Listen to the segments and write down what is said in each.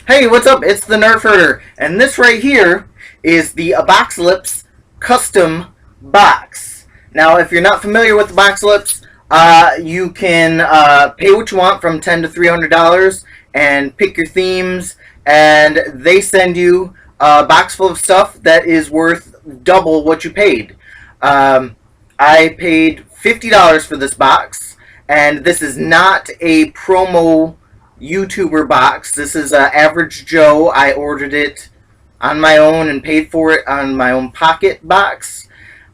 Hey, what's up? It's the Nerf Herder, and this right here is the Aboxalypse custom box. Now, if you're not familiar with Aboxalypse, you can pay what you want from $10 to $300 and pick your themes, and they send you a box full of stuff that is worth double what you paid. I paid $50 for this box, and this is not a promo YouTuber box. This is Average Joe. I ordered it on my own and paid for it on my own pocket box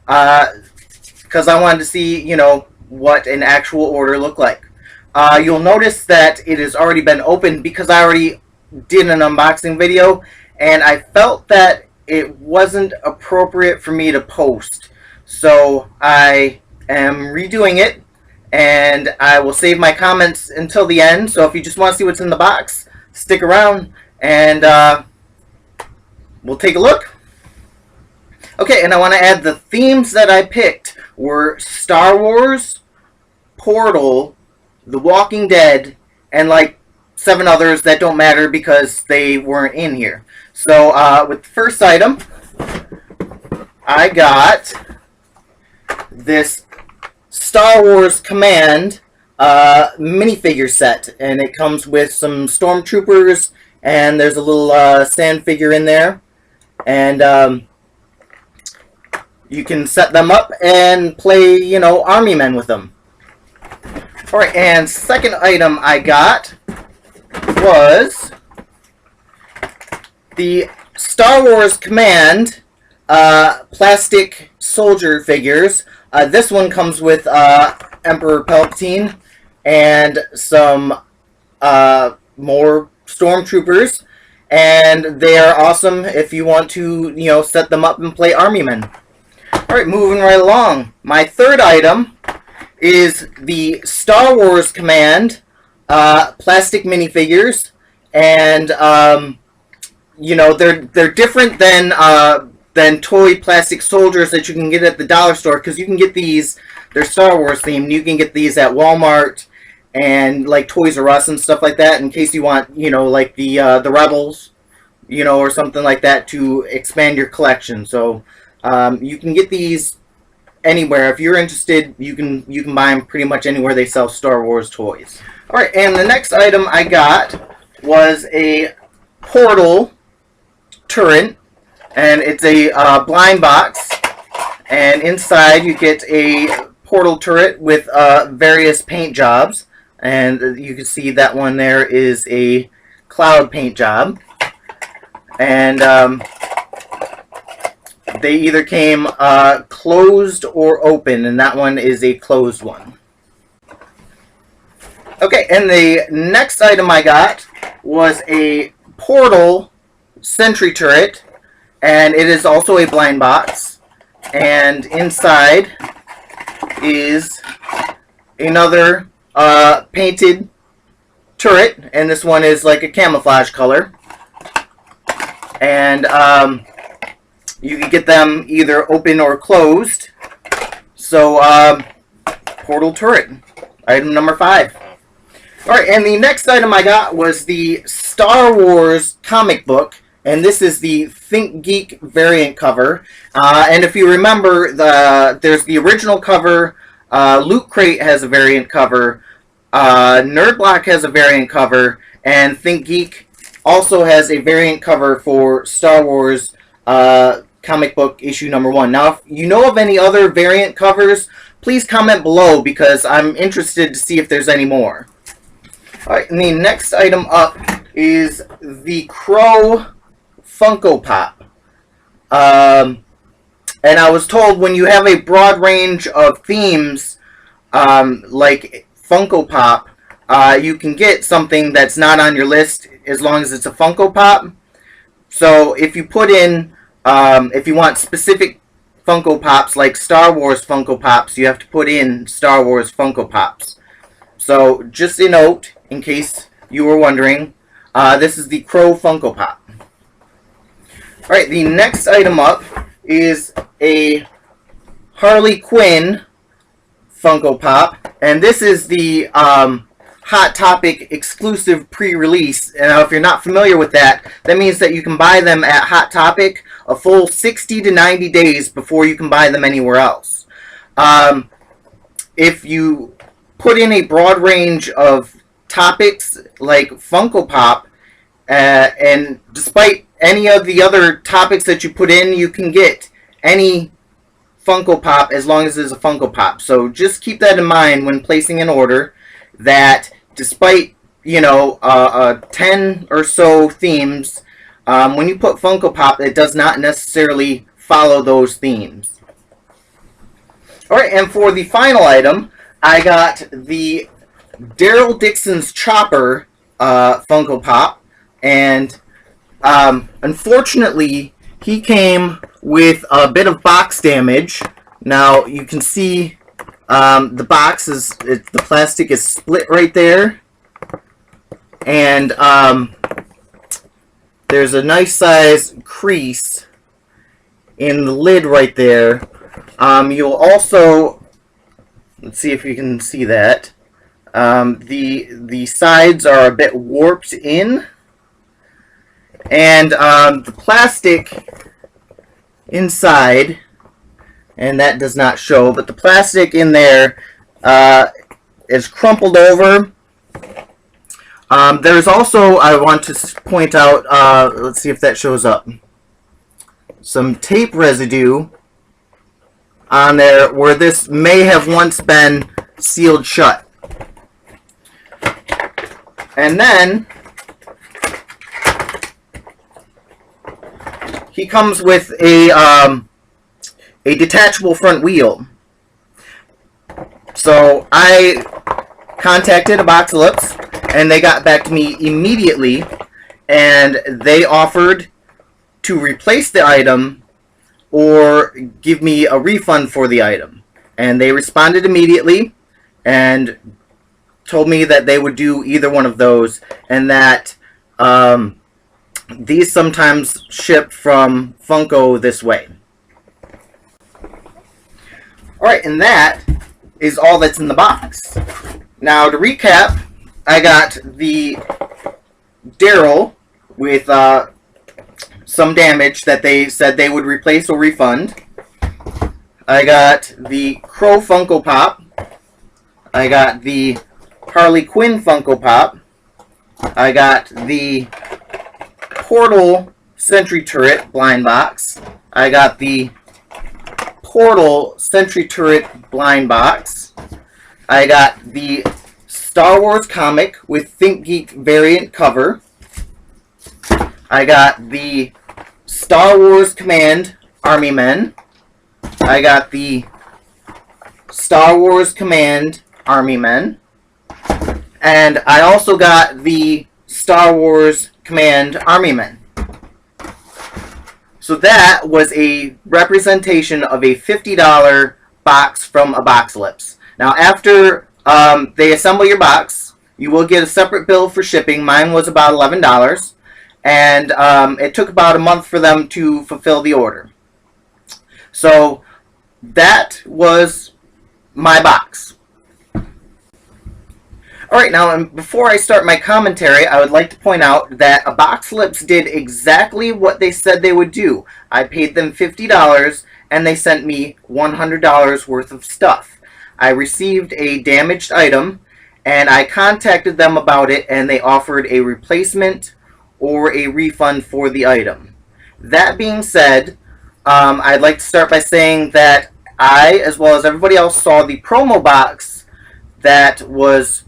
because I wanted to see, what an actual order looked like. You'll notice that it has already been opened because I already did an unboxing video, and I felt that it wasn't appropriate for me to post. So I am redoing it, and I will save my comments until the end. So if you just want to see what's in the box, stick around and we'll take a look. Okay, and I want to add the themes that I picked were Star Wars, Portal, The Walking Dead, and like 7 others that don't matter because they weren't in here. So with the first item, I got this Star Wars Command minifigure set, and it comes with some stormtroopers, and there's a little stand figure in there, and you can set them up and play, army men with them. Alright, and second item I got was the Star Wars Command plastic soldier figures. This one comes with Emperor Palpatine and some more stormtroopers, and they are awesome if you want to, set them up and play army men. Alright, moving right along. My third item is the Star Wars Command plastic minifigures, and they're different than toy plastic soldiers that you can get at the dollar store, because you can get these, they're Star Wars themed, you can get these at Walmart and like Toys R Us and stuff like that, in case you want, like the Rebels, or something like that to expand your collection. So you can get these anywhere. If you're interested, you can buy them pretty much anywhere they sell Star Wars toys. Alright, and the next item I got was a Portal turret, and it's a blind box, and inside you get a Portal turret with various paint jobs, and you can see that one there is a cloud paint job, and they either came closed or open, and that one is a closed one. Okay, and the next item I got was a Portal sentry turret, and it is also a blind box, and inside is another painted turret, and this one is like a camouflage color, and you can get them either open or closed. So Portal turret, item number 5. Alright, and the next item I got was the Star Wars comic book, and this is the Think Geek variant cover. And if you remember, there's the original cover, Loot Crate has a variant cover, Nerd Block has a variant cover, and Think Geek also has a variant cover for Star Wars comic book issue number 1. Now, if you know of any other variant covers, please comment below, because I'm interested to see if there's any more. Alright, and the next item up is the Crow Funko Pop. And I was told when you have a broad range of themes, like Funko Pop, you can get something that's not on your list as long as it's a Funko Pop. So if you put in, if you want specific Funko Pops like Star Wars Funko Pops, you have to put in Star Wars Funko Pops. So just a note, in case you were wondering, this is the Crow Funko Pop. Alright, the next item up is a Harley Quinn Funko Pop, and this is the Hot Topic exclusive pre-release. Now, if you're not familiar with that, that means that you can buy them at Hot Topic a full 60 to 90 days before you can buy them anywhere else. If you put in a broad range of topics like Funko Pop, and despite any of the other topics that you put in, you can get any Funko Pop as long as it's a Funko Pop. So just keep that in mind when placing an order, that despite 10 or so themes, when you put Funko Pop, it does not necessarily follow those themes. Alright, and for the final item, I got the Daryl Dixon's Chopper Funko Pop, and unfortunately, he came with a bit of box damage. Now, you can see the box the plastic is split right there, and there's a nice size crease in the lid right there. You'll also, let's see if you can see that. The sides are a bit warped in, and the plastic inside, and that does not show, but the plastic in there is crumpled over. There's also, I want to point out, let's see if that shows up, some tape residue on there where this may have once been sealed shut. And then he comes with a detachable front wheel. So I contacted Aboxalypse, and they got back to me immediately, and they offered to replace the item or give me a refund for the item. And they responded immediately and told me that they would do either one of those, and that these sometimes ship from Funko this way. Alright, and that is all that's in the box. Now, to recap, I got the Daryl with some damage that they said they would replace or refund. I got the Crow Funko Pop. I got the Harley Quinn Funko Pop. I got the Portal Sentry Turret Blind Box. I got the Portal Sentry Turret Blind Box. I got the Star Wars comic with ThinkGeek variant cover. I got the Star Wars Command Army Men. I got the Star Wars Command Army Men. And I also got the Star Wars Command Army Men. So that was a representation of a $50 box from Aboxalypse. Now, after they assemble your box, you will get a separate bill for shipping. Mine was about $11. And it took about a month for them to fulfill the order. So that was my box. Alright, now before I start my commentary, I would like to point out that Aboxalypse did exactly what they said they would do. I paid them $50 and they sent me $100 worth of stuff. I received a damaged item and I contacted them about it, and they offered a replacement or a refund for the item. That being said, I'd like to start by saying that I, as well as everybody else, saw the promo box that was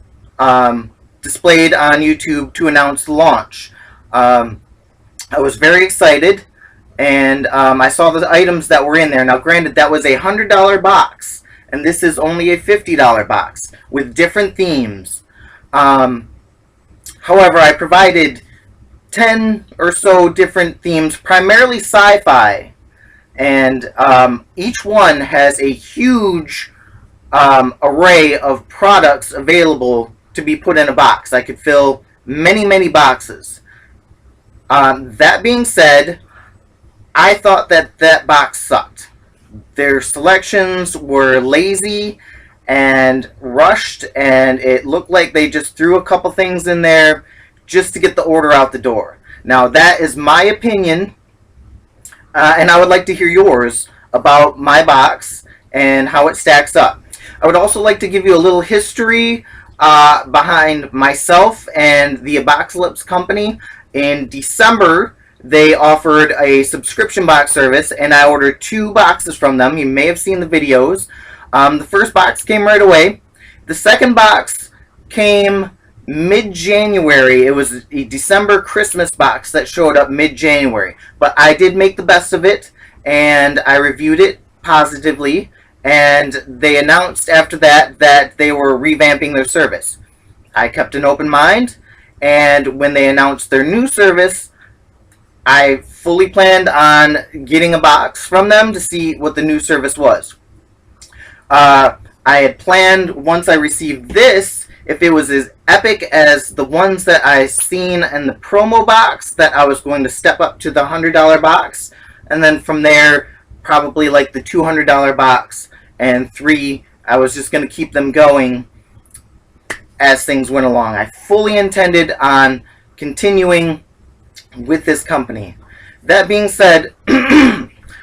displayed on YouTube to announce the launch. I was very excited, and I saw the items that were in there. Now, granted, that was a $100 box, and this is only a $50 box with different themes. However, I provided 10 or so different themes, primarily sci-fi, and each one has a huge array of products available to be put in a box. I could fill many boxes. That being said, I thought that box sucked. Their selections were lazy, and rushed, and it looked like they just threw a couple things in there just to get the order out the door. Now, that is my opinion, and I would like to hear yours about my box and how it stacks up. I would also like to give you a little history behind myself and the Aboxalypse company. In December, they offered a subscription box service, and I ordered 2 boxes from them. You may have seen the videos. The first box came right away. The second box came mid-January. It was a December Christmas box that showed up mid-January. But I did make the best of it, and I reviewed it positively. And they announced after that that they were revamping their service. I kept an open mind, and when they announced their new service, I fully planned on getting a box from them to see what the new service was. I had planned, once I received this, if it was as epic as the ones that I seen in the promo box, that I was going to step up to the $100 box, and then from there, probably like the $200 box, and 3, I was just going to keep them going as things went along. I fully intended on continuing with this company. That being said,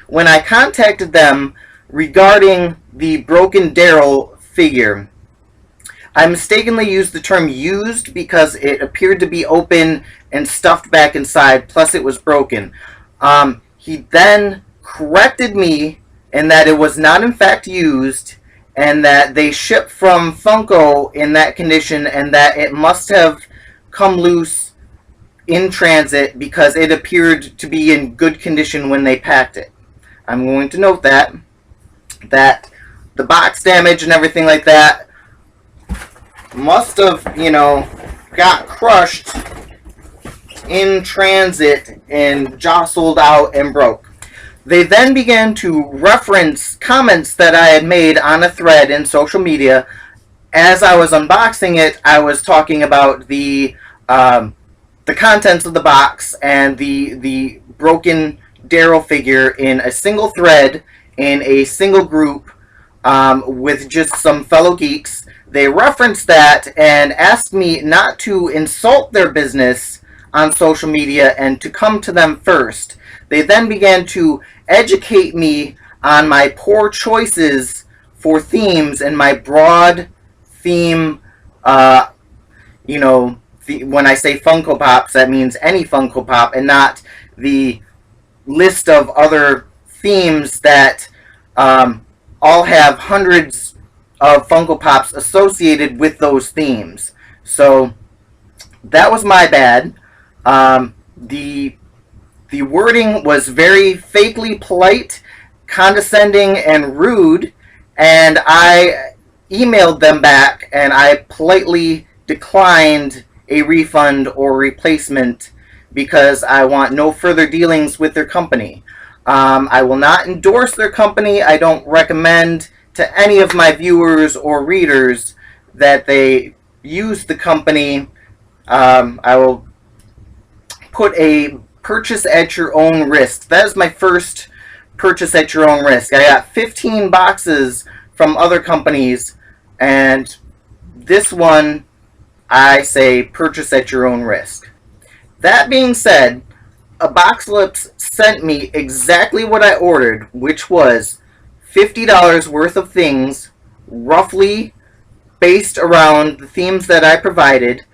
when I contacted them regarding the broken Daryl figure, I mistakenly used the term used because it appeared to be open and stuffed back inside, plus it was broken. He then corrected me in that it was not in fact used, and that they shipped from Funko in that condition, and that it must have come loose in transit because it appeared to be in good condition when they packed it. I'm going to note that the box damage and everything like that must have, got crushed in transit and jostled out and broke. They then began to reference comments that I had made on a thread in social media. As I was unboxing it, I was talking about the contents of the box and the broken Daryl figure in a single thread, in a single group, with just some fellow geeks. They referenced that and asked me not to insult their business on social media and to come to them first. They then began to educate me on my poor choices for themes and my broad theme, when I say Funko Pops, that means any Funko Pop and not the list of other themes that all have hundreds of Funko Pops associated with those themes. So that was my bad. The wording was very fakely polite, condescending, and rude, and I emailed them back, and I politely declined a refund or replacement because I want no further dealings with their company. I will not endorse their company. I don't recommend to any of my viewers or readers that they use the company. I will put a purchase at your own risk. That is my first purchase at your own risk. I got 15 boxes from other companies, and this one, I say purchase at your own risk. That being said, Aboxalypse sent me exactly what I ordered, which was $50 worth of things, roughly based around the themes that I provided,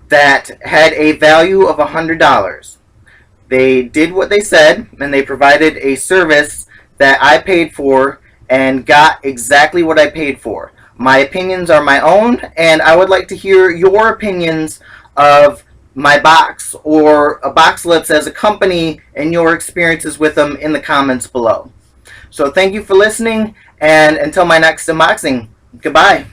that had a value of $100. They did what they said, and they provided a service that I paid for and got exactly what I paid for. My opinions are my own, and I would like to hear your opinions of my box or Aboxalypse as a company and your experiences with them in the comments below. So thank you for listening, and until my next unboxing, goodbye.